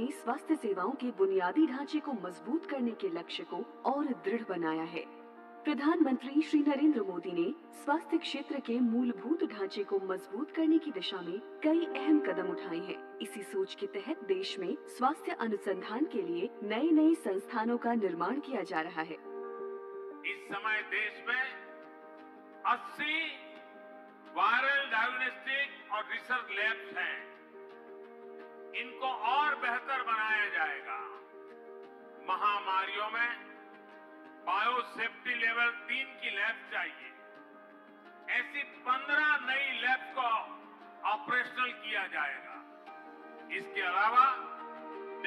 ने स्वास्थ्य सेवाओं के बुनियादी ढांचे को मजबूत करने के लक्ष्य को और दृढ़ बनाया है। प्रधानमंत्री श्री नरेंद्र मोदी ने स्वास्थ्य क्षेत्र के मूलभूत ढांचे को मजबूत करने की दिशा में कई अहम कदम उठाए हैं। इसी सोच के तहत देश में स्वास्थ्य अनुसंधान के लिए नए संस्थानों का निर्माण किया जा रहा है। इस समय देश में 80 वायरल डायग्नोस्टिक और रिसर्च लैब्स हैं। इनको और बेहतर बनाया जाएगा। महामारियों में बायोसेफ्टी लेवल 3 की लैब चाहिए। ऐसी 15 नई लैब को ऑपरेशनल किया जाएगा। इसके अलावा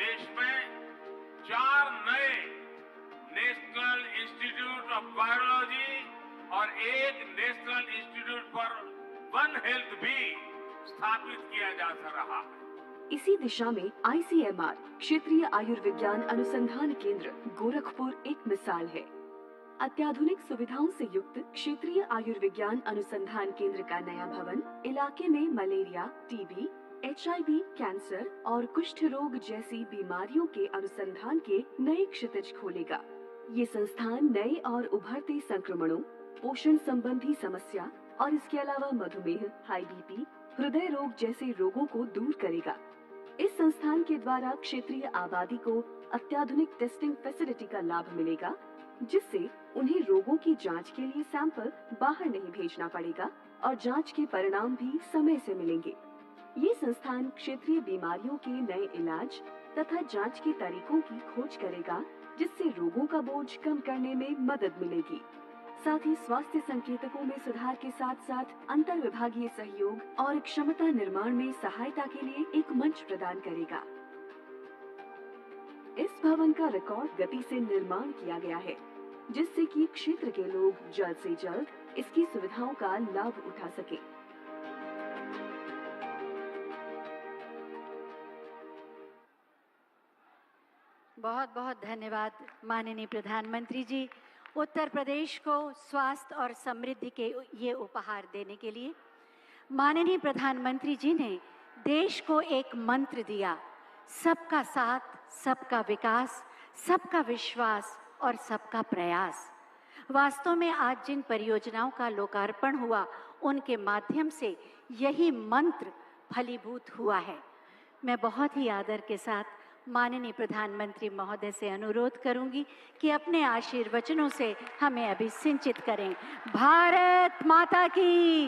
देश में 4 नए नेशनल इंस्टीट्यूट ऑफ वायरोलॉजी और एक national institute for one health भी स्थापित किया जा रहा है। इसी दिशा में ICMR क्षेत्रीय आयुर्विज्ञान अनुसंधान केंद्र गोरखपुर एक मिसाल है। अत्याधुनिक सुविधाओं से युक्त क्षेत्रीय आयुर्विज्ञान अनुसंधान केंद्र का नया भवन इलाके में मलेरिया, टीबी, HIV, कैंसर और कुष्ठ रोग जैसी बीमारियों के अनुसंधान के नए क्षितिज खोलेगा। ये संस्थान नए और उभरते संक्रमणों, पोषण संबंधी समस्या और इसके अलावा मधुमेह, हाई BP, हृदय रोग जैसे रोगों को दूर करेगा। इस संस्थान के द्वारा क्षेत्रीय आबादी को अत्याधुनिक टेस्टिंग फैसिलिटी का लाभ मिलेगा, जिससे उन्हें रोगों की जांच के लिए सैंपल बाहर नहीं भेजना पड़ेगा और जांच के परिणाम भी समय से मिलेंगे। ये संस्थान क्षेत्रीय बीमारियों के नए इलाज तथा जांच के तरीकों की खोज करेगा, जिससे रोगों का बोझ कम करने में मदद मिलेगी। साथ ही स्वास्थ्य संकेतकों में सुधार के साथ साथ अंतर विभागीय सहयोग और क्षमता निर्माण में सहायता के लिए एक मंच प्रदान करेगा। इस भवन का रिकॉर्ड गति से निर्माण किया गया है, जिससे कि क्षेत्र के लोग जल्द से जल्द इसकी सुविधाओं का लाभ उठा सकें। बहुत बहुत धन्यवाद माननीय प्रधानमंत्री जी, उत्तर प्रदेश को स्वास्थ्य और समृद्धि के ये उपहार देने के लिए। माननीय प्रधानमंत्री जी ने देश को एक मंत्र दिया, सबका साथ, सबका विकास, सबका विश्वास और सबका प्रयास। वास्तव में आज जिन परियोजनाओं का लोकार्पण हुआ, उनके माध्यम से यही मंत्र फलीभूत हुआ है। मैं बहुत ही आदर के साथ माननीय प्रधानमंत्री महोदय से अनुरोध करूंगी कि अपने आशीर्वचनों से हमें अभिसिंचित करें। भारत माता की।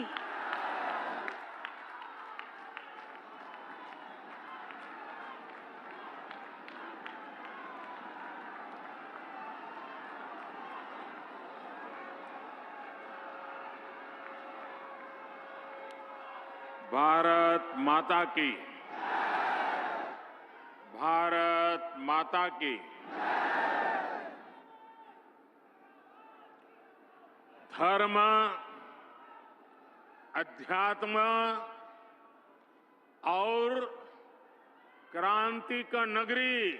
भारत माता की। भारत माता की। धर्म, अध्यात्म और क्रांति का नगरी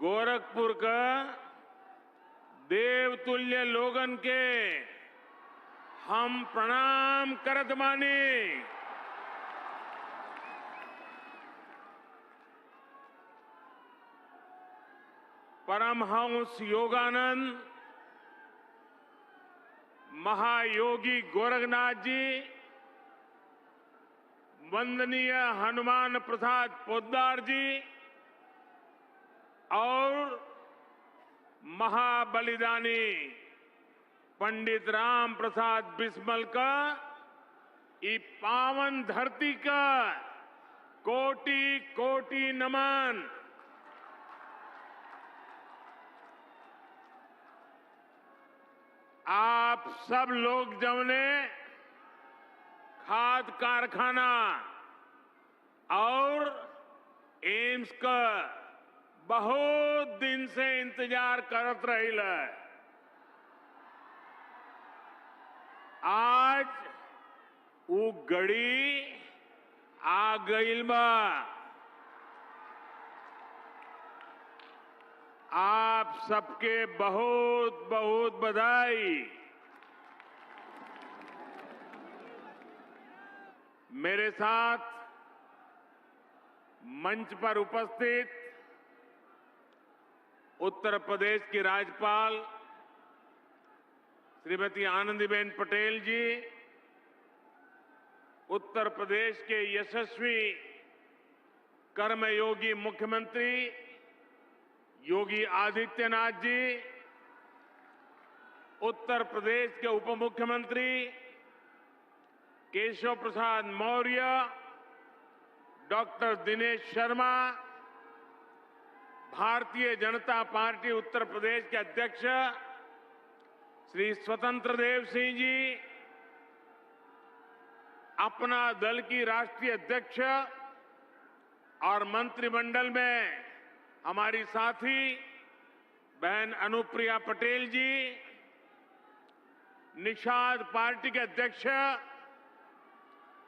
गोरखपुर का देवतुल्य लोगन के हम प्रणाम करत मानी। परमहंस योगानंद महायोगी गोरखनाथ जी, वंदनीय हनुमान प्रसाद पोद्दार जी और महाबलिदानी पंडित राम प्रसाद बिस्मल का ई पावन धरती का कोटि कोटि नमन। आप सब लोग जौने खाद कारखाना और एम्स का बहुत दिन से इंतजार करत रही है, आज वो घड़ी आ गईल बा। आप सबके बहुत बहुत बधाई। मेरे साथ मंच पर उपस्थित उत्तर प्रदेश की राज्यपाल श्रीमती आनंदीबेन पटेल जी, उत्तर प्रदेश के यशस्वी कर्मयोगी मुख्यमंत्री योगी आदित्यनाथ जी, उत्तर प्रदेश के उप मुख्यमंत्री केशव प्रसाद मौर्य, डॉक्टर दिनेश शर्मा, भारतीय जनता पार्टी उत्तर प्रदेश के अध्यक्ष श्री स्वतंत्र देव सिंह जी, अपना दल की राष्ट्रीय अध्यक्ष और मंत्रिमंडल में हमारी साथी बहन अनुप्रिया पटेल जी, निषाद पार्टी के अध्यक्ष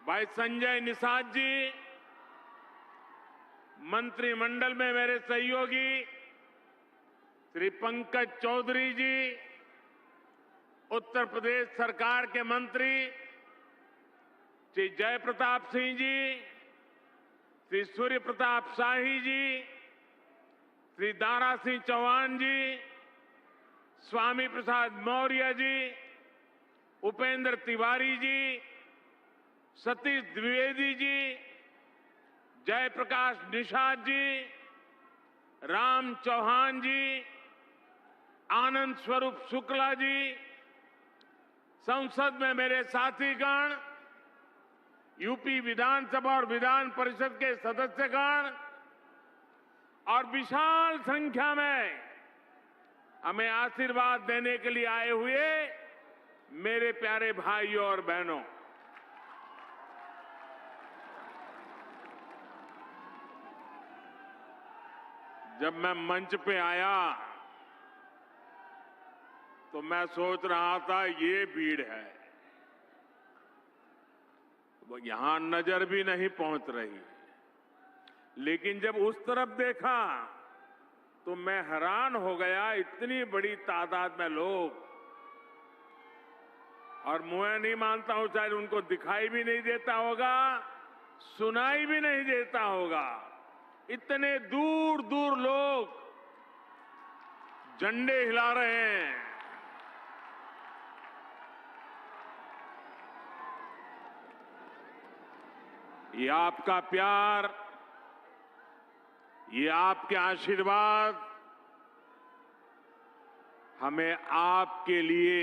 भाई संजय निषाद जी, मंत्रिमंडल में मेरे सहयोगी श्री पंकज चौधरी जी, उत्तर प्रदेश सरकार के मंत्री श्री जयप्रताप सिंह जी, श्री सूर्य प्रताप शाही जी, श्री दारा सिंह चौहान जी, स्वामी प्रसाद मौर्य जी, उपेंद्र तिवारी जी, सतीश द्विवेदी जी, जयप्रकाश निषाद जी, राम चौहान जी, आनंद स्वरूप शुक्ला जी, संसद में मेरे साथीगण, यूपी विधानसभा और विधान परिषद के सदस्यगण और विशाल संख्या में हमें आशीर्वाद देने के लिए आए हुए मेरे प्यारे भाइयों और बहनों, जब मैं मंच पे आया तो मैं सोच रहा था ये भीड़ है, वो यहां नजर भी नहीं पहुंच रही, लेकिन जब उस तरफ देखा तो मैं हैरान हो गया, इतनी बड़ी तादाद में लोग, और मैं नहीं मानता हूं शायद उनको दिखाई भी नहीं देता होगा, सुनाई भी नहीं देता होगा, इतने दूर दूर लोग झंडे हिला रहे हैं। ये आपका प्यार, ये आपके आशीर्वाद हमें आपके लिए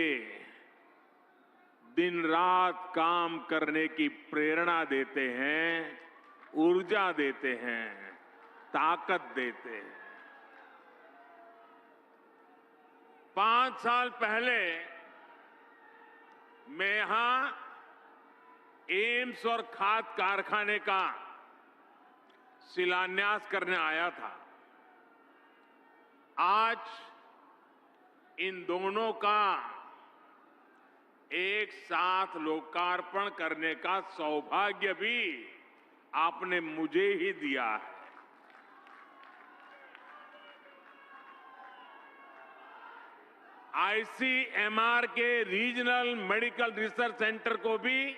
दिन रात काम करने की प्रेरणा देते हैं, ऊर्जा देते हैं, ताकत देते हैं। 5 साल पहले मैं यहां एम्स और खाद कारखाने का शिलान्यास करने आया था। आज इन दोनों का एक साथ लोकार्पण करने का सौभाग्य भी आपने मुझे ही दिया है। आईसीएमआर के रीजनल मेडिकल रिसर्च सेंटर को भी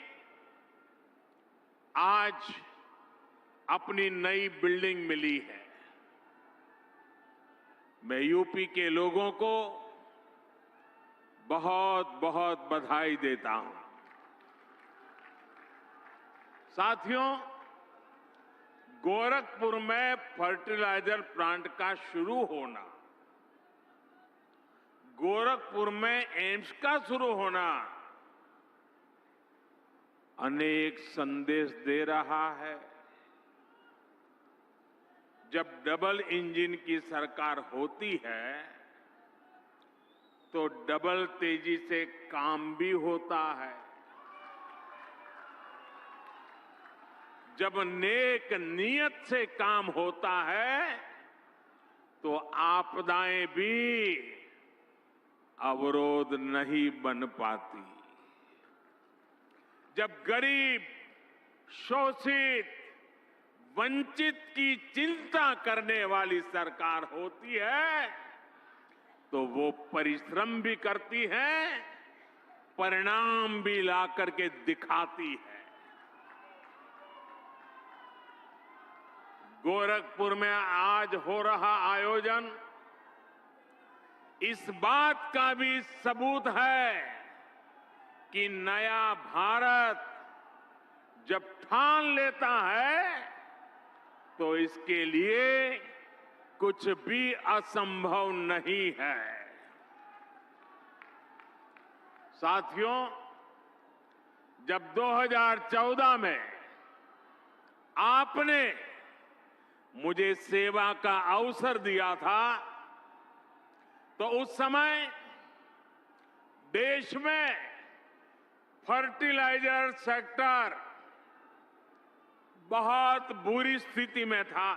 आज अपनी नई बिल्डिंग मिली है। मैं यूपी के लोगों को बहुत बहुत बधाई देता हूं। साथियों, गोरखपुर में फर्टिलाइजर प्लांट का शुरू होना, गोरखपुर में एम्स का शुरू होना अनेक संदेश दे रहा है। जब डबल इंजन की सरकार होती है तो डबल तेजी से काम भी होता है। जब नेक नियत से काम होता है तो आपदाएं भी अवरोध नहीं बन पाती। जब गरीब, शोषित, वंचित की चिंता करने वाली सरकार होती है तो वो परिश्रम भी करती है, परिणाम भी ला करके दिखाती है। गोरखपुर में आज हो रहा आयोजन इस बात का भी सबूत है कि नया भारत जब ठान लेता है तो इसके लिए कुछ भी असंभव नहीं है। साथियों, जब 2014 में आपने मुझे सेवा का अवसर दिया था तो उस समय देश में फर्टिलाइजर सेक्टर बहुत बुरी स्थिति में था।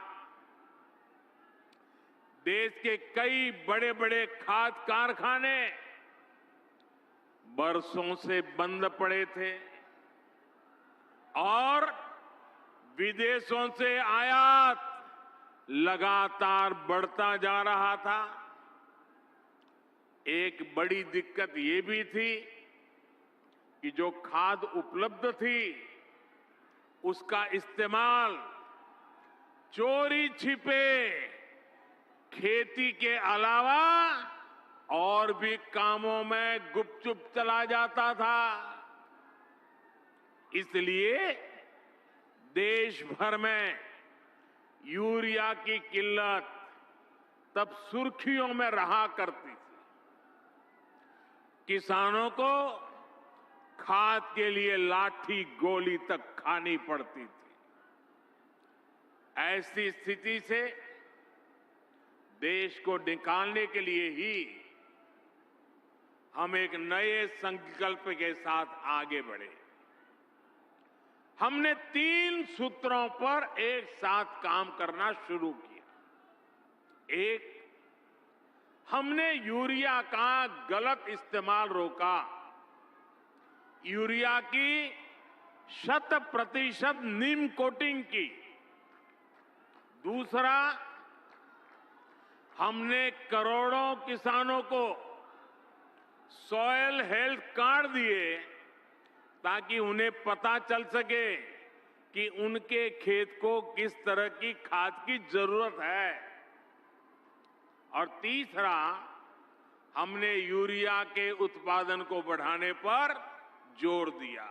देश के कई बड़े बड़े खाद कारखाने बरसों से बंद पड़े थे और विदेशों से आयात लगातार बढ़ता जा रहा था। एक बड़ी दिक्कत ये भी थी कि जो खाद उपलब्ध थी उसका इस्तेमाल चोरी छिपे खेती के अलावा और भी कामों में गुपचुप चला जाता था। इसलिए देश भर में यूरिया की किल्लत तब सुर्खियों में रहा करती थी। किसानों को खाद के लिए लाठी गोली तक खानी पड़ती थी। ऐसी स्थिति से देश को निकालने के लिए ही हम एक नए संकल्प के साथ आगे बढ़े। हमने 3 सूत्रों पर एक साथ काम करना शुरू किया। एक, हमने यूरिया का गलत इस्तेमाल रोका। यूरिया की 100% नीम कोटिंग की। दूसरा, हमने करोड़ों किसानों को सॉयल हेल्थ कार्ड दिए ताकि उन्हें पता चल सके कि उनके खेत को किस तरह की खाद की जरूरत है। और तीसरा, हमने यूरिया के उत्पादन को बढ़ाने पर जोर दिया।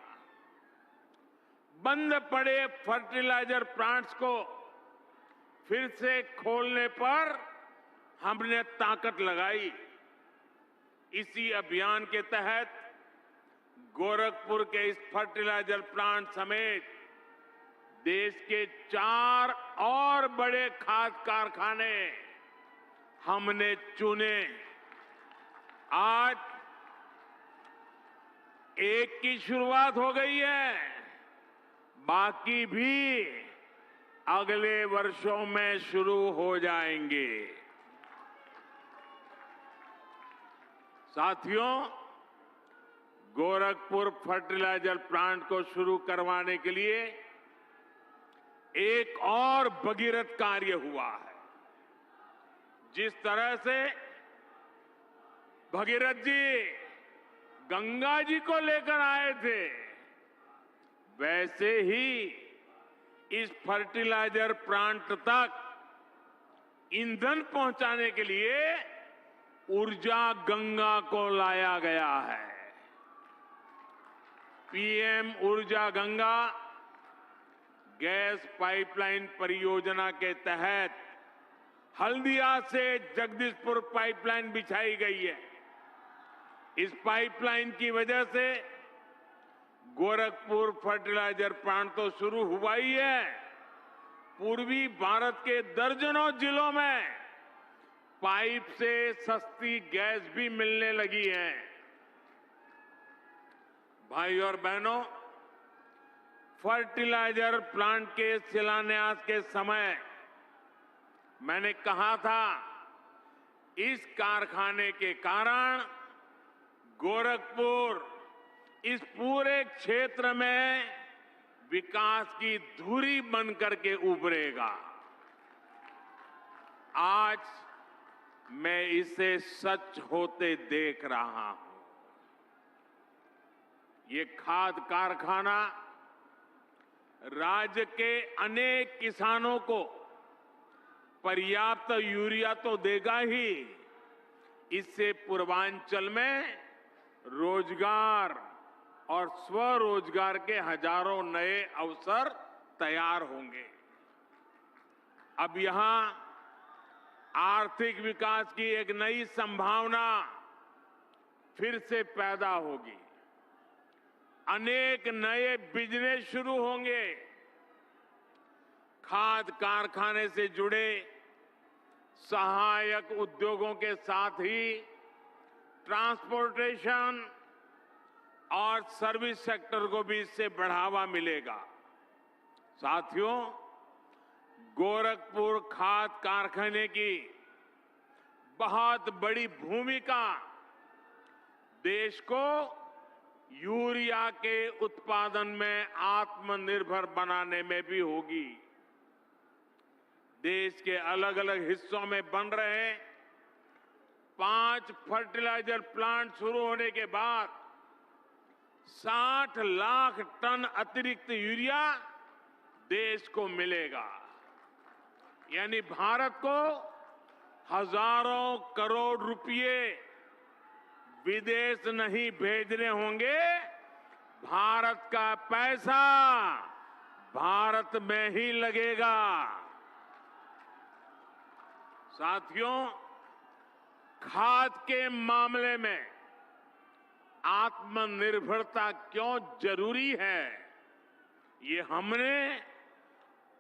बंद पड़े फर्टिलाइजर प्लांट्स को फिर से खोलने पर हमने ताकत लगाई। इसी अभियान के तहत गोरखपुर के इस फर्टिलाइजर प्लांट समेत देश के 4 और बड़े खाद कारखाने हमने चुने। आज एक की शुरुआत हो गई है, बाकी भी अगले वर्षों में शुरू हो जाएंगे। साथियों, गोरखपुर फर्टिलाइजर प्लांट को शुरू करवाने के लिए एक और भगीरथ कार्य हुआ है। जिस तरह से भगीरथ जी गंगा जी को लेकर आए थे, वैसे ही इस फर्टिलाइजर प्लांट तक ईंधन पहुंचाने के लिए ऊर्जा गंगा को लाया गया है। पीएम ऊर्जा गंगा गैस पाइपलाइन परियोजना के तहत हल्दिया से जगदीशपुर पाइपलाइन बिछाई गई है। इस पाइपलाइन की वजह से गोरखपुर फर्टिलाइजर प्लांट तो शुरू हुआ ही है, पूर्वी भारत के दर्जनों जिलों में पाइप से सस्ती गैस भी मिलने लगी है। भाई और बहनों, फर्टिलाइजर प्लांट के शिलान्यास के समय मैंने कहा था, इस कारखाने के कारण गोरखपुर इस पूरे क्षेत्र में विकास की धुरी बनकर के उभरेगा। आज मैं इसे सच होते देख रहा हूं। ये खाद कारखाना राज्य के अनेक किसानों को पर्याप्त यूरिया तो देगा ही, इससे पूर्वांचल में रोजगार और स्वरोजगार के हजारों नए अवसर तैयार होंगे। अब यहां आर्थिक विकास की एक नई संभावना फिर से पैदा होगी। अनेक नए बिजनेस शुरू होंगे। खाद कारखाने से जुड़े सहायक उद्योगों के साथ ही ट्रांसपोर्टेशन और सर्विस सेक्टर को भी इससे बढ़ावा मिलेगा। साथियों, गोरखपुर खाद कारखाने की बहुत बड़ी भूमिका देश को यूरिया के उत्पादन में आत्मनिर्भर बनाने में भी होगी। देश के अलग अलग हिस्सों में बन रहे 5 फर्टिलाइजर प्लांट शुरू होने के बाद 60 लाख टन अतिरिक्त यूरिया देश को मिलेगा। यानी भारत को हजारों करोड़ रुपए विदेश नहीं भेजने होंगे। भारत का पैसा भारत में ही लगेगा। साथियों, खाद के मामले में आत्मनिर्भरता क्यों जरूरी है, ये हमने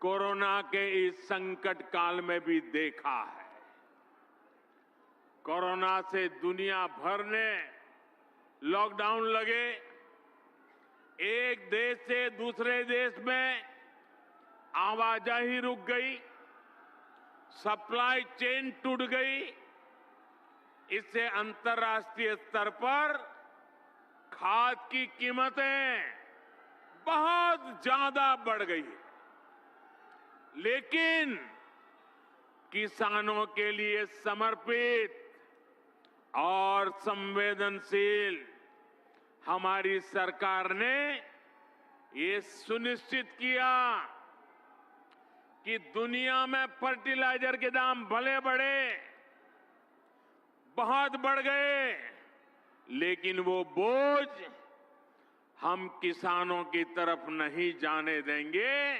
कोरोना के इस संकट काल में भी देखा है। कोरोना से दुनिया भर ने लॉकडाउन लगे, एक देश से दूसरे देश में आवाजाही रुक गई, सप्लाई चेन टूट गई। इससे अंतर्राष्ट्रीय स्तर पर खाद की कीमतें बहुत ज्यादा बढ़ गई। लेकिन किसानों के लिए समर्पित और संवेदनशील हमारी सरकार ने ये सुनिश्चित किया कि दुनिया में फर्टिलाइजर के दाम भले बढ़े, बहुत बढ़ गए, लेकिन वो बोझ हम किसानों की तरफ नहीं जाने देंगे।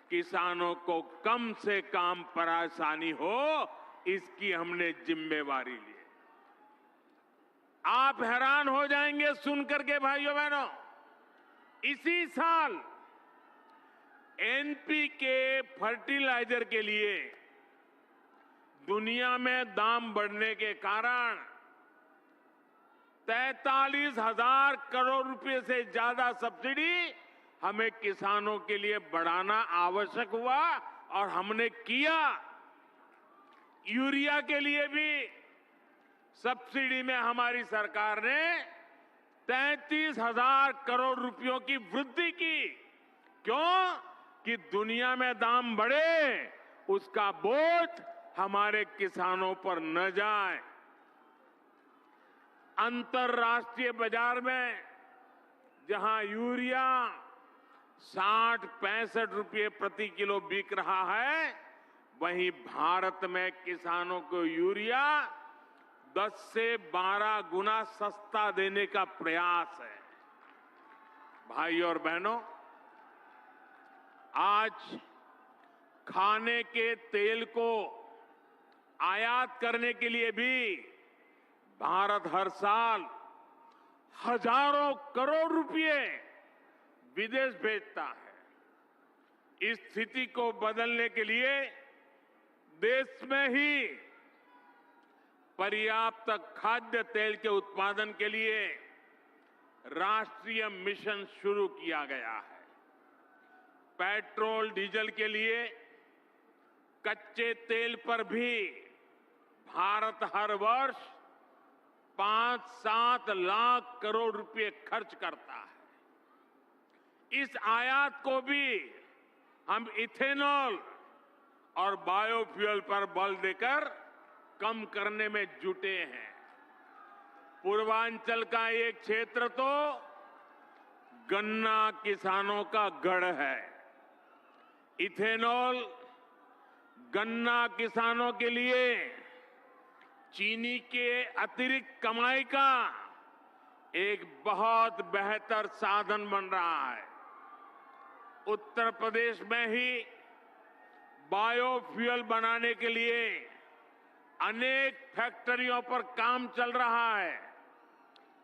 किसानों को कम से कम परेशानी हो, इसकी हमने जिम्मेवारी ली। आप हैरान हो जाएंगे सुनकर के भाइयों बहनों, इसी साल एनपीके फर्टिलाइजर के लिए दुनिया में दाम बढ़ने के कारण 43,000 करोड़ रुपए से ज्यादा सब्सिडी हमें किसानों के लिए बढ़ाना आवश्यक हुआ और हमने किया। यूरिया के लिए भी सब्सिडी में हमारी सरकार ने 33,000 करोड़ रुपयों की वृद्धि की। क्यों? कि दुनिया में दाम बढ़े, उसका बोझ हमारे किसानों पर न जाए। अंतर्राष्ट्रीय बाजार में जहां यूरिया 60-65 रुपये प्रति किलो बिक रहा है, वहीं भारत में किसानों को यूरिया 10 से 12 गुना सस्ता देने का प्रयास है। भाइयों और बहनों, आज खाने के तेल को आयात करने के लिए भी भारत हर साल हजारों करोड़ रुपए विदेश भेजता है। इस स्थिति को बदलने के लिए देश में ही पर्याप्त खाद्य तेल के उत्पादन के लिए राष्ट्रीय मिशन शुरू किया गया है। पेट्रोल डीजल के लिए कच्चे तेल पर भी भारत हर वर्ष 5-7 लाख करोड़ रुपए खर्च करता है। इस आयात को भी हम इथेनॉल और बायोफ्यूल पर बल देकर कम करने में जुटे हैं। पूर्वांचल का एक क्षेत्र तो गन्ना किसानों का गढ़ है। इथेनॉल गन्ना किसानों के लिए चीनी के अतिरिक्त कमाई का एक बहुत बेहतर साधन बन रहा है। उत्तर प्रदेश में ही बायोफ्यूल बनाने के लिए अनेक फैक्ट्रियों पर काम चल रहा है।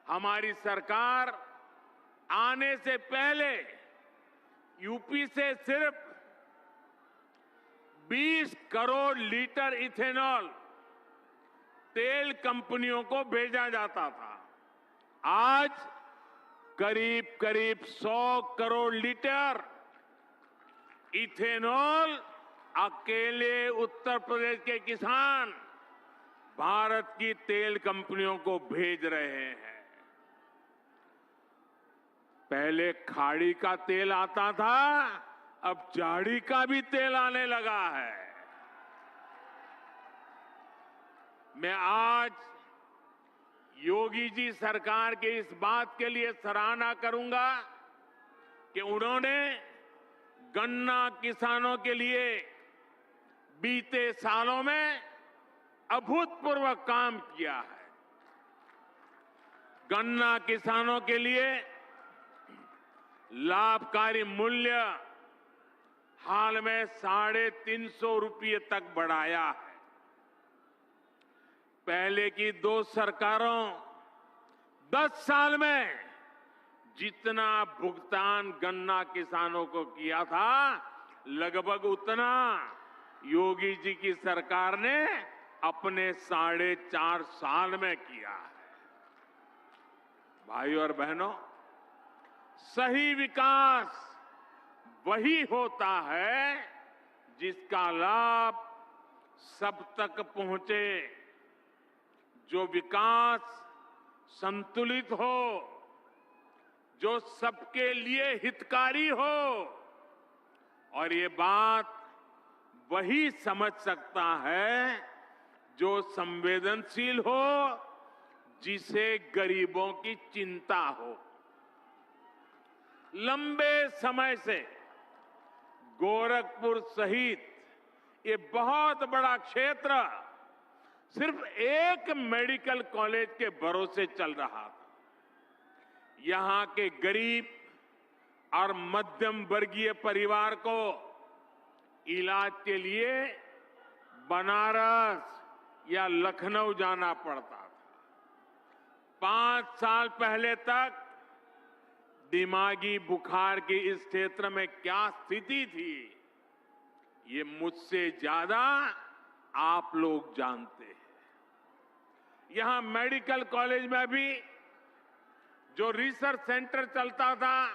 हमारी सरकार आने से पहले यूपी से सिर्फ 20 करोड़ लीटर इथेनॉल तेल कंपनियों को भेजा जाता था। आज करीब करीब 100 करोड़ लीटर इथेनॉल अकेले उत्तर प्रदेश के किसान भारत की तेल कंपनियों को भेज रहे हैं। पहले खाड़ी का तेल आता था, अब झाड़ी का भी तेल आने लगा है। मैं आज योगी जी सरकार के इस बात के लिए सराहना करूंगा कि उन्होंने गन्ना किसानों के लिए बीते सालों में अभूतपूर्व काम किया है। गन्ना किसानों के लिए लाभकारी मूल्य हाल में 350 रुपये तक बढ़ाया है। पहले की 2 सरकारों 10 साल में जितना भुगतान गन्ना किसानों को किया था, लगभग उतना योगी जी की सरकार ने अपने 4.5 साल में किया है। भाइयों और बहनों, सही विकास वही होता है जिसका लाभ सब तक पहुंचे, जो विकास संतुलित हो, जो सबके लिए हितकारी हो। और ये बात वही समझ सकता है जो संवेदनशील हो, जिसे गरीबों की चिंता हो। लंबे समय से गोरखपुर सहित ये बहुत बड़ा क्षेत्र सिर्फ एक मेडिकल कॉलेज के भरोसे चल रहा था। यहां के गरीब और मध्यम वर्गीय परिवार को इलाज के लिए बनारस या लखनऊ जाना पड़ता था। 5 साल पहले तक दिमागी बुखार की इस क्षेत्र में क्या स्थिति थी, ये मुझसे ज्यादा आप लोग जानते हैं। यहां मेडिकल कॉलेज में भी जो रिसर्च सेंटर चलता था,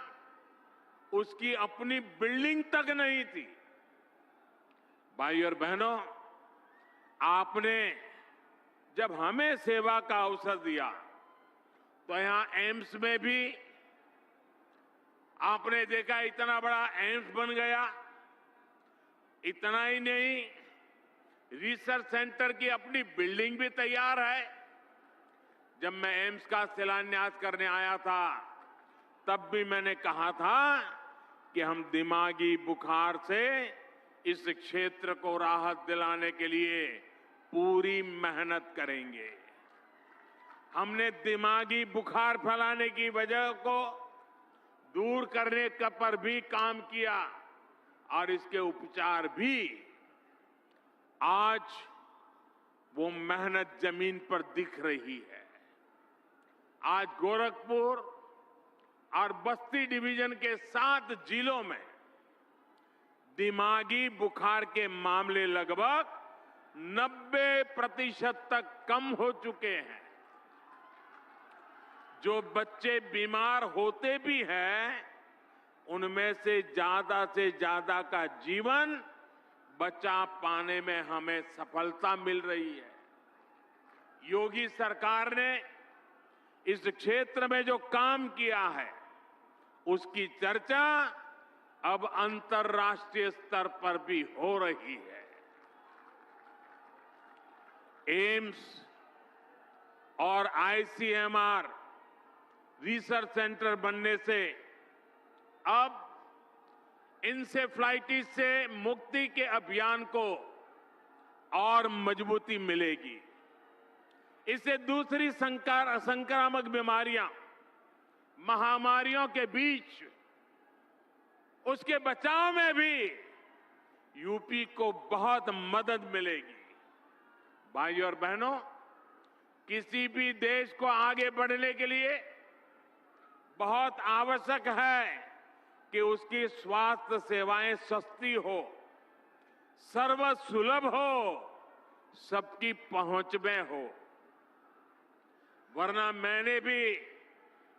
उसकी अपनी बिल्डिंग तक नहीं थी। भाइयों और बहनों, आपने जब हमें सेवा का अवसर दिया तो यहां एम्स में भी आपने देखा इतना बड़ा एम्स बन गया। इतना ही नहीं, रिसर्च सेंटर की अपनी बिल्डिंग भी तैयार है। जब मैं एम्स का शिलान्यास करने आया था, तब भी मैंने कहा था कि हम दिमागी बुखार से इस क्षेत्र को राहत दिलाने के लिए पूरी मेहनत करेंगे। हमने दिमागी बुखार फैलाने की वजह को दूर करने का पर भी काम किया और इसके उपचार भी। आज वो मेहनत जमीन पर दिख रही है। आज गोरखपुर और बस्ती डिवीजन के 7 जिलों में दिमागी बुखार के मामले लगभग 90% तक कम हो चुके हैं। जो बच्चे बीमार होते भी हैं, उनमें से ज्यादा का जीवन बचा पाने में हमें सफलता मिल रही है। योगी सरकार ने इस क्षेत्र में जो काम किया है, उसकी चर्चा अब अंतर्राष्ट्रीय स्तर पर भी हो रही है। एम्स और आईसीएमआर रिसर्च सेंटर बनने से अब इंसेफ्लाइटिस से मुक्ति के अभियान को और मजबूती मिलेगी। इससे दूसरी संक्रामक बीमारियां, महामारियों के बीच उसके बचाव में भी यूपी को बहुत मदद मिलेगी। भाइयों और बहनों, किसी भी देश को आगे बढ़ने के लिए बहुत आवश्यक है कि उसकी स्वास्थ्य सेवाएं सस्ती हो, सर्वसुलभ हो, सबकी पहुंच में हो। वरना मैंने भी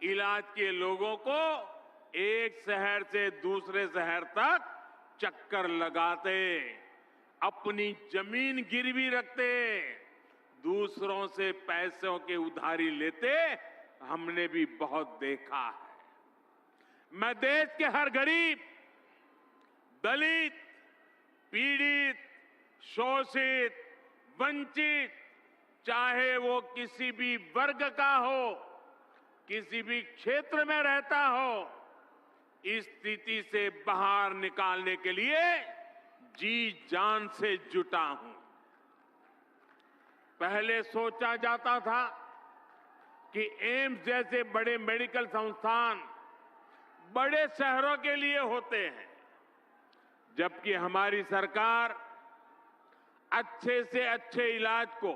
इलाज के लोगों को एक शहर से दूसरे शहर तक चक्कर लगाते, अपनी जमीन गिरवी रखते, दूसरों से पैसों की उधारी लेते हमने भी बहुत देखा है। मैं देश के हर गरीब, दलित, पीड़ित, शोषित, वंचित, चाहे वो किसी भी वर्ग का हो, किसी भी क्षेत्र में रहता हो, इस स्थिति से बाहर निकालने के लिए जी जान से जुटा हूं। पहले सोचा जाता था कि एम्स जैसे बड़े मेडिकल संस्थान बड़े शहरों के लिए होते हैं, जबकि हमारी सरकार अच्छे से अच्छे इलाज को,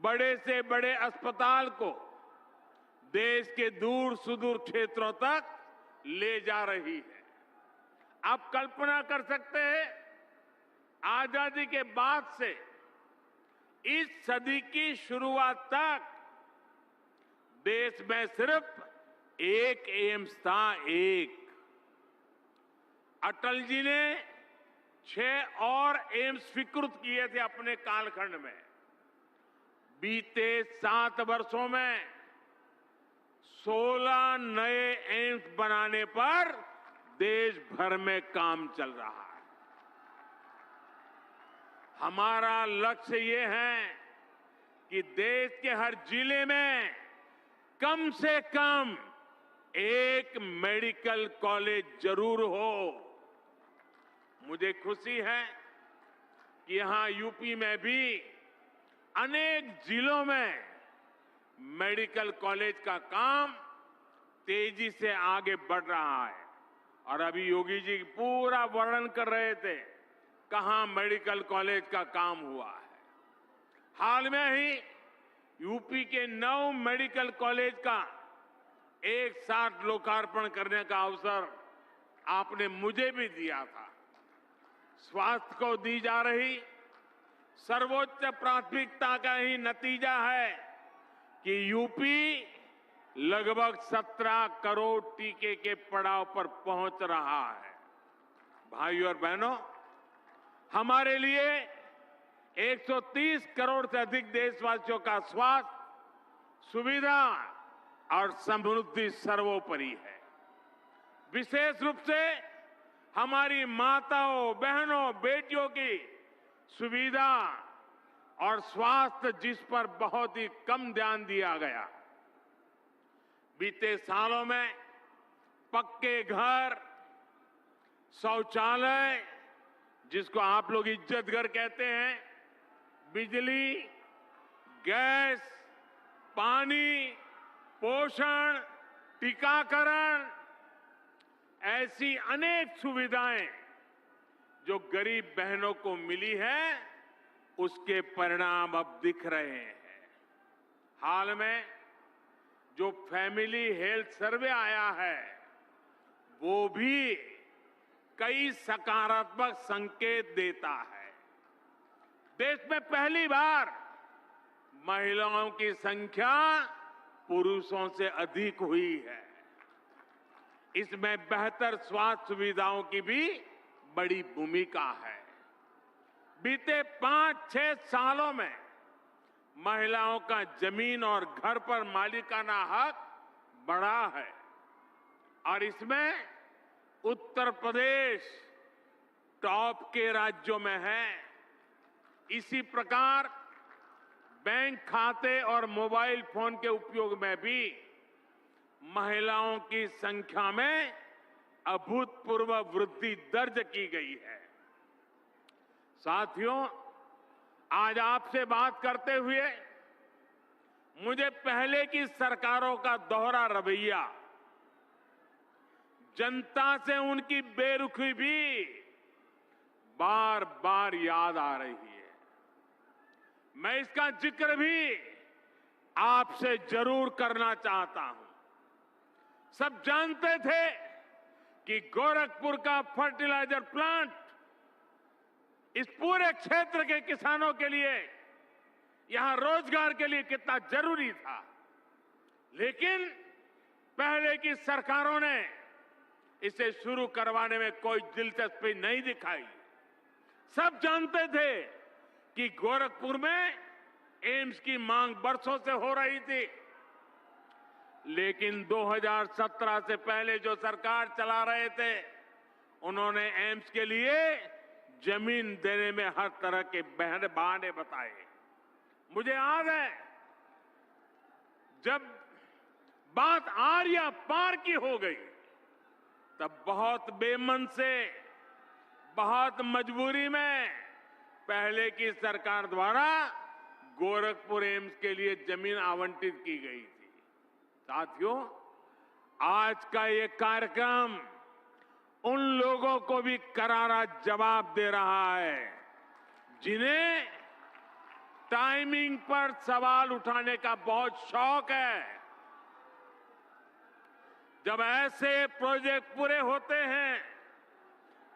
बड़े से बड़े अस्पताल को देश के दूर सुदूर क्षेत्रों तक ले जा रही है। आप कल्पना कर सकते हैं, आजादी के बाद से इस सदी की शुरुआत तक देश में सिर्फ एक एम्स था, एक। अटल जी ने 6 और एम्स स्वीकृत किए थे अपने कालखंड में। बीते 7 वर्षों में 16 नए एम्स बनाने पर देश भर में काम चल रहा है। हमारा लक्ष्य ये है कि देश के हर जिले में कम से कम एक मेडिकल कॉलेज जरूर हो। मुझे खुशी है कि यहां यूपी में भी अनेक जिलों में मेडिकल कॉलेज का काम तेजी से आगे बढ़ रहा है। और अभी योगी जी पूरा वर्णन कर रहे थे कहां मेडिकल कॉलेज का काम हुआ है। हाल में ही यूपी के 9 मेडिकल कॉलेज का एक साथ लोकार्पण करने का अवसर आपने मुझे भी दिया था। स्वास्थ्य को दी जा रही सर्वोच्च प्राथमिकता का ही नतीजा है कि यूपी लगभग 17 करोड़ टीके के पड़ाव पर पहुंच रहा है। भाइयों और बहनों, हमारे लिए 130 करोड़ से अधिक देशवासियों का स्वास्थ्य, सुविधा और समृद्धि सर्वोपरि है। विशेष रूप से हमारी माताओं, बहनों, बेटियों की सुविधा और स्वास्थ्य, जिस पर बहुत ही कम ध्यान दिया गया। बीते सालों में पक्के घर, शौचालय, जिसको आप लोग इज्जत घर कहते हैं, बिजली, गैस, पानी, पोषण, टीकाकरण, ऐसी अनेक सुविधाएं जो गरीब बहनों को मिली है, उसके परिणाम अब दिख रहे हैं। हाल में जो फैमिली हेल्थ सर्वे आया है, वो भी कई सकारात्मक संकेत देता है। देश में पहली बार महिलाओं की संख्या पुरुषों से अधिक हुई है। इसमें बेहतर स्वास्थ्य सुविधाओं की भी बड़ी भूमिका है। बीते 5-6 सालों में महिलाओं का जमीन और घर पर मालिकाना हक बढ़ा है और इसमें उत्तर प्रदेश टॉप के राज्यों में है। इसी प्रकार बैंक खाते और मोबाइल फोन के उपयोग में भी महिलाओं की संख्या में अभूतपूर्व वृद्धि दर्ज की गई है। साथियों, आज आपसे बात करते हुए मुझे पहले की सरकारों का दोहरा रवैया, जनता से उनकी बेरुखी भी बार बार याद आ रही है। मैं इसका जिक्र भी आपसे जरूर करना चाहता हूं। सब जानते थे कि गोरखपुर का फर्टिलाइजर प्लांट इस पूरे क्षेत्र के किसानों के लिए, यहां रोजगार के लिए कितना जरूरी था, लेकिन पहले की सरकारों ने इसे शुरू करवाने में कोई दिलचस्पी नहीं दिखाई। सब जानते थे कि गोरखपुर में एम्स की मांग बरसों से हो रही थी, लेकिन 2017 से पहले जो सरकार चला रहे थे, उन्होंने एम्स के लिए जमीन देने में हर तरह के बहाने बताए। मुझे याद है जब बात आर्या पार की हो गई, तब बहुत बेमन से, बहुत मजबूरी में पहले की सरकार द्वारा गोरखपुर एम्स के लिए जमीन आवंटित की गई थी। साथियों, आज का ये कार्यक्रम उन लोगों को भी करारा जवाब दे रहा है जिन्हें टाइमिंग पर सवाल उठाने का बहुत शौक है। जब ऐसे प्रोजेक्ट पूरे होते हैं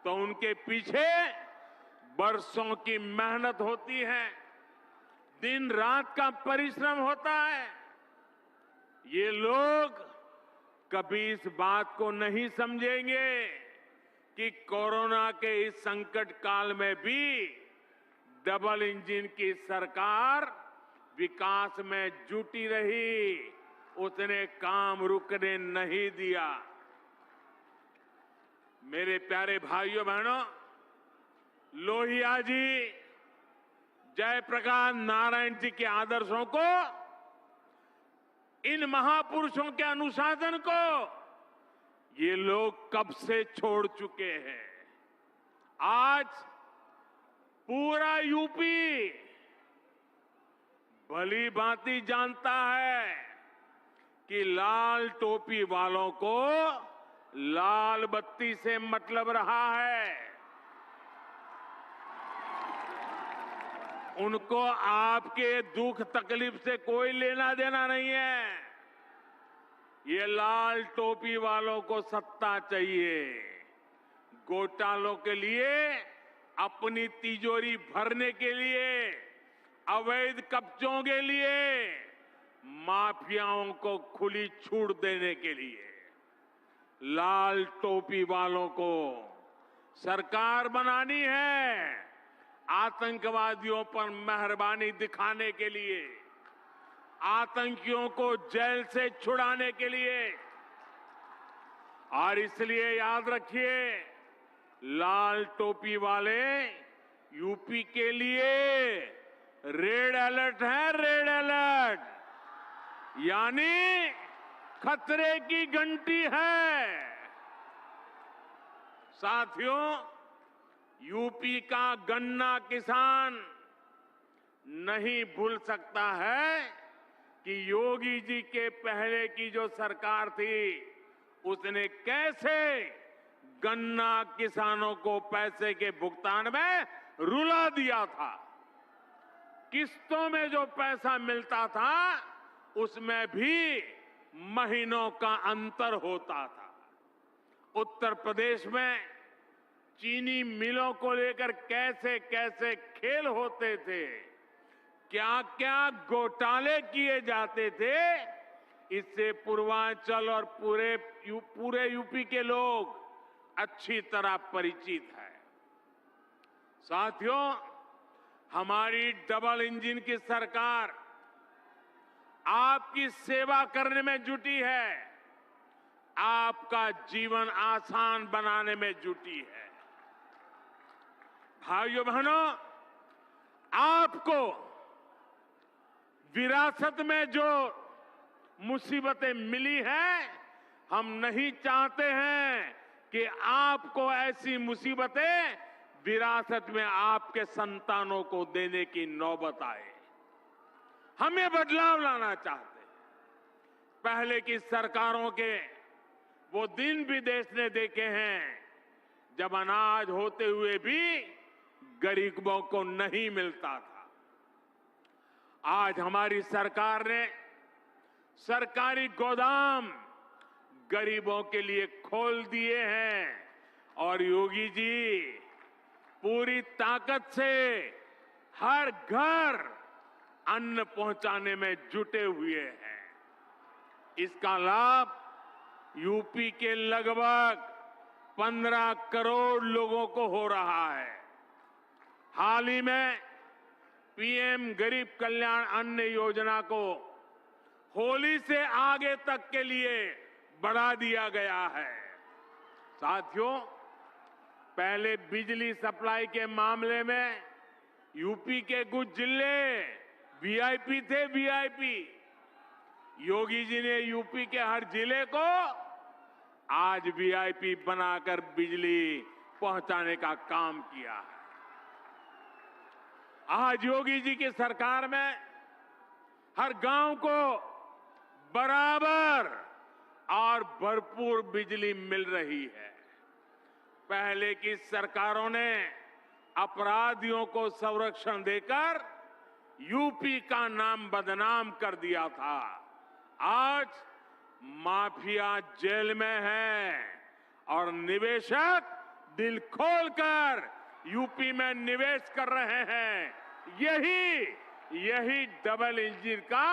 तो उनके पीछे बरसों की मेहनत होती है, दिन रात का परिश्रम होता है। ये लोग कभी इस बात को नहीं समझेंगे कि कोरोना के इस संकट काल में भी डबल इंजन की सरकार विकास में जुटी रही, उसने काम रुकने नहीं दिया। मेरे प्यारे भाइयों बहनों, लोहिया जी, जयप्रकाश नारायण जी के आदर्शों को, इन महापुरुषों के अनुशासन को ये लोग कब से छोड़ चुके हैं। आज पूरा यूपी भली भांति जानता है कि लाल टोपी वालों को लाल बत्ती से मतलब रहा है। उनको आपके दुख तकलीफ से कोई लेना देना नहीं है। ये लाल टोपी वालों को सत्ता चाहिए, घोटालों के लिए, अपनी तिजोरी भरने के लिए, अवैध कब्जों के लिए, माफियाओं को खुली छूट देने के लिए। लाल टोपी वालों को सरकार बनानी है आतंकवादियों पर मेहरबानी दिखाने के लिए, आतंकियों को जेल से छुड़ाने के लिए। और इसलिए याद रखिए, लाल टोपी वाले यूपी के लिए रेड अलर्ट है, रेड अलर्ट, यानी खतरे की घंटी है। साथियों, यूपी का गन्ना किसान नहीं भूल सकता है कि योगी जी के पहले की जो सरकार थी, उसने कैसे गन्ना किसानों को पैसे के भुगतान में रुला दिया था। किस्तों में जो पैसा मिलता था, उसमें भी महीनों का अंतर होता था। उत्तर प्रदेश में चीनी मिलों को लेकर कैसे कैसे खेल होते थे, क्या क्या घोटाले किए जाते थे, इससे पूर्वांचल और पूरे यूपी के लोग अच्छी तरह परिचित है। साथियों, हमारी डबल इंजन की सरकार आपकी सेवा करने में जुटी है, आपका जीवन आसान बनाने में जुटी है। भाइयों बहनों, आपको विरासत में जो मुसीबतें मिली हैं, हम नहीं चाहते हैं कि आपको ऐसी मुसीबतें विरासत में आपके संतानों को देने की नौबत आए। हम ये बदलाव लाना चाहते हैं। पहले की सरकारों के वो दिन भी देश ने देखे हैं जब अनाज होते हुए भी गरीबों को नहीं मिलता था। आज हमारी सरकार ने सरकारी गोदाम गरीबों के लिए खोल दिए हैं और योगी जी पूरी ताकत से हर घर अन्न पहुंचाने में जुटे हुए हैं। इसका लाभ यूपी के लगभग 15 करोड़ लोगों को हो रहा है। हाल ही में पीएम गरीब कल्याण अन्न योजना को होली से आगे तक के लिए बढ़ा दिया गया है। साथियों, पहले बिजली सप्लाई के मामले में यूपी के कुछ जिले वीआईपी थे, वीआईपी। योगी जी ने यूपी के हर जिले को आज वीआईपी बनाकर बिजली पहुंचाने का काम किया है। आज योगी जी की सरकार में हर गांव को बराबर और भरपूर बिजली मिल रही है। पहले की सरकारों ने अपराधियों को संरक्षण देकर यूपी का नाम बदनाम कर दिया था। आज माफिया जेल में है और निवेशक दिल खोलकर यूपी में निवेश कर रहे हैं। यही डबल इंजन का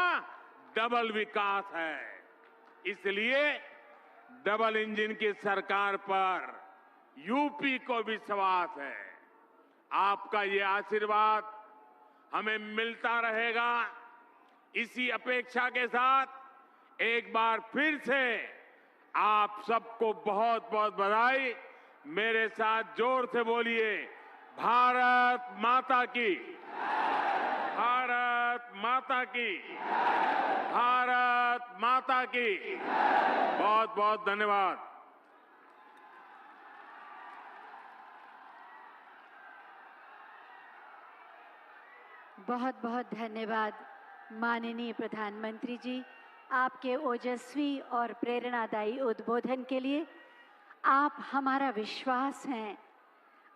डबल विकास है। इसलिए डबल इंजन की सरकार पर यूपी को विश्वास है। आपका ये आशीर्वाद हमें मिलता रहेगा। इसी अपेक्षा के साथ एक बार फिर से आप सबको बहुत बहुत बधाई। मेरे साथ जोर से बोलिए, भारत माता की, भारत माता की, भारत माता की। बहुत बहुत धन्यवाद। बहुत बहुत धन्यवाद माननीय प्रधानमंत्री जी, आपके ओजस्वी और प्रेरणादायी उद्बोधन के लिए। आप हमारा विश्वास हैं,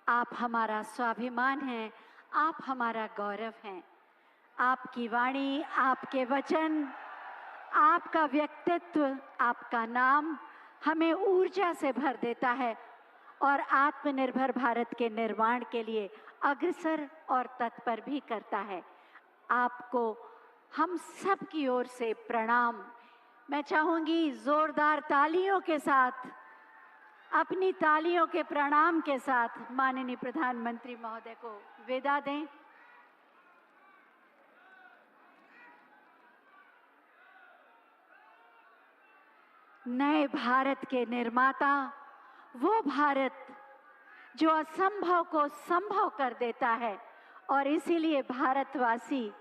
आप हमारा स्वाभिमान हैं, आप हमारा गौरव हैं। आपकी वाणी, आपके वचन, आपका व्यक्तित्व, आपका नाम हमें ऊर्जा से भर देता है और आत्मनिर्भर भारत के निर्माण के लिए अग्रसर और तत्पर भी करता है। आपको हम सब की ओर से प्रणाम। मैं चाहूंगी जोरदार तालियों के साथ, अपनी तालियों के प्रणाम के साथ माननीय प्रधानमंत्री महोदय को विदा दें। नए भारत के निर्माता, वो भारत जो असंभव को संभव कर देता है, और इसीलिए भारतवासी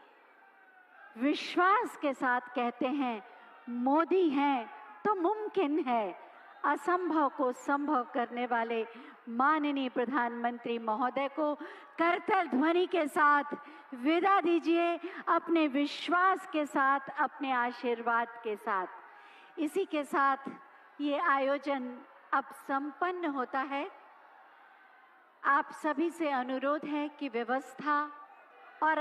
विश्वास के साथ कहते हैं, मोदी हैं तो मुमकिन है। असंभव को संभव करने वाले माननीय प्रधानमंत्री महोदय को करतल ध्वनि के साथ विदा दीजिए, अपने विश्वास के साथ, अपने आशीर्वाद के साथ। इसी के साथ ये आयोजन अब संपन्न होता है। आप सभी से अनुरोध है कि व्यवस्था और